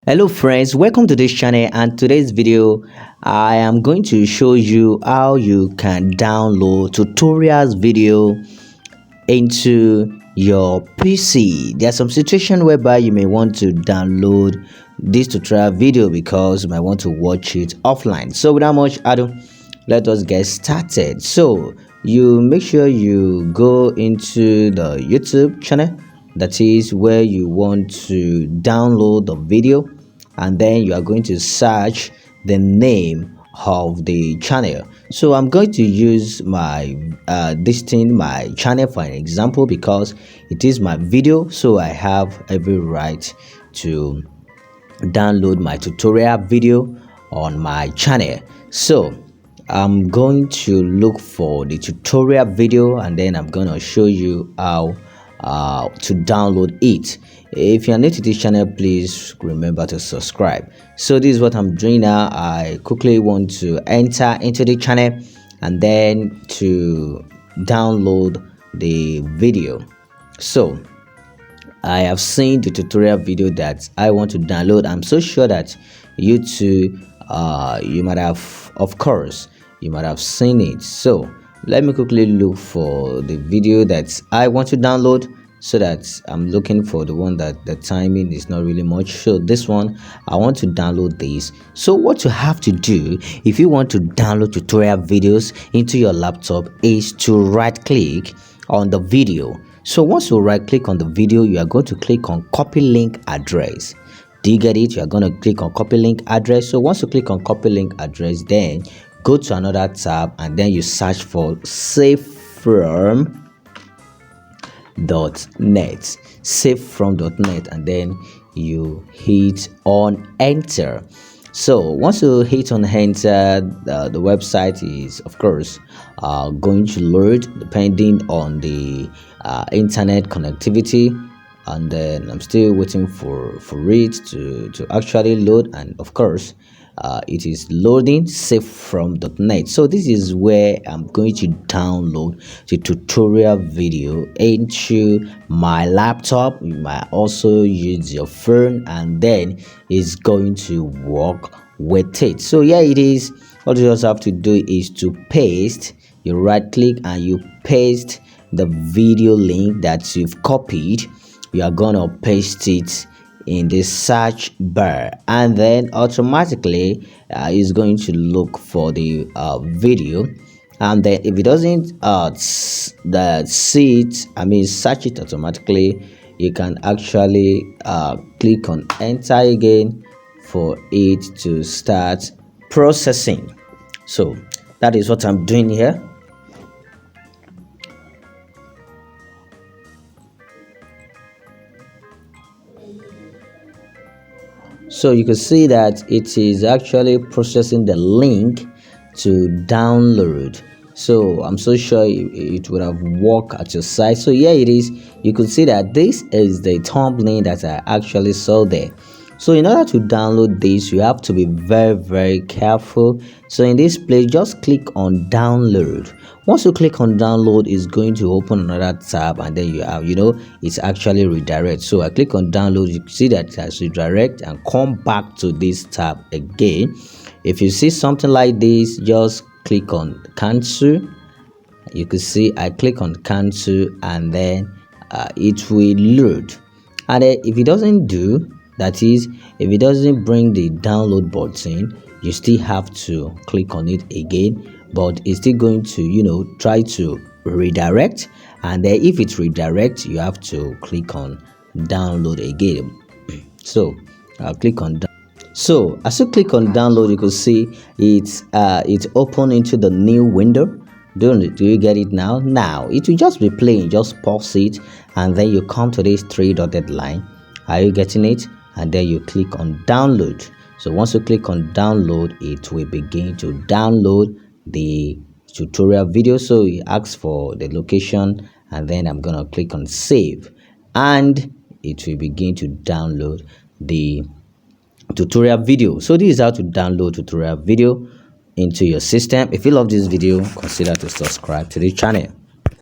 Hello friends, welcome to this channel, and today's video I am going to show you how you can download tutorials video into your PC. There are some situations whereby you may want to download this tutorial video because you might want to watch it offline. So without much ado, let us get started. So you make sure you go into the YouTube channel, that is where you want to download the video, and then you are going to search the name of the channel. So I'm going to use my my channel for an example because it is my video, so I have every right to download my tutorial video on my channel. So I'm going to look for the tutorial video, and then I'm going to show you how to download it. If you're new to this channel, please remember to subscribe. So this is what I'm doing now. I quickly want to enter into the channel and then to download the video. So I have seen the tutorial video that I want to download. I'm so sure that you too, you might have, of course, you might have seen it. So let me quickly look for the video that I want to download, so that I'm looking for the one that the timing is not really much. So this one, I want to download this. So what you have to do if you want to download tutorial videos into your laptop is to right click on the video. So once you right click on the video, you are going to click on copy link address. Do you get it? You are going to click on copy link address. So once you click on copy link address, then go to another tab and then you search for savefrom.net, and then you hit on enter. So once you hit on enter, the website is of course going to load depending on the internet connectivity, and then I'm still waiting for it to actually load, and of course it is loading savefrom.net. So this is where I'm going to download the tutorial video into my laptop. You might also use your phone, and then it's going to work with it. So yeah, it is. All you just have to do is to paste. You right click and you paste the video link that you've copied. You are gonna paste it in the search bar, and then automatically is going to look for the video, and then if it doesn't search it automatically, you can actually click on enter again for it to start processing. So that is what I'm doing here. So you can see that it is actually processing the link to download. So I'm so sure it would have worked at your site. So yeah, it is. You can see that this is the thumbnail that I actually saw there. So in order to download this, you have to be very careful. So in this place, just click on download. Once you click on download, it's going to open another tab, and then you have, it's actually redirect. So I click on download, you see that it has redirect and come back to this tab again. If you see something like this, just click on cancel. You can see I click on cancel, and then it will load. And if it doesn't do, that is, if it doesn't bring the download button, you still have to click on it again, but it's still going to try to redirect, and then if it redirects, you have to click on download again. So I'll click on so as you click on download, you can see it's open into the new window. Do you get it now? Now it will just be playing. Just pause it, and then you come to this three-dotted line. Are you getting it? And then you click on download. So once you click on download, it will begin to download the tutorial video. So it asks for the location, and then I'm gonna click on save, and it will begin to download the tutorial video. So this is how to download tutorial video into your system. If you love this video, consider to subscribe to the channel.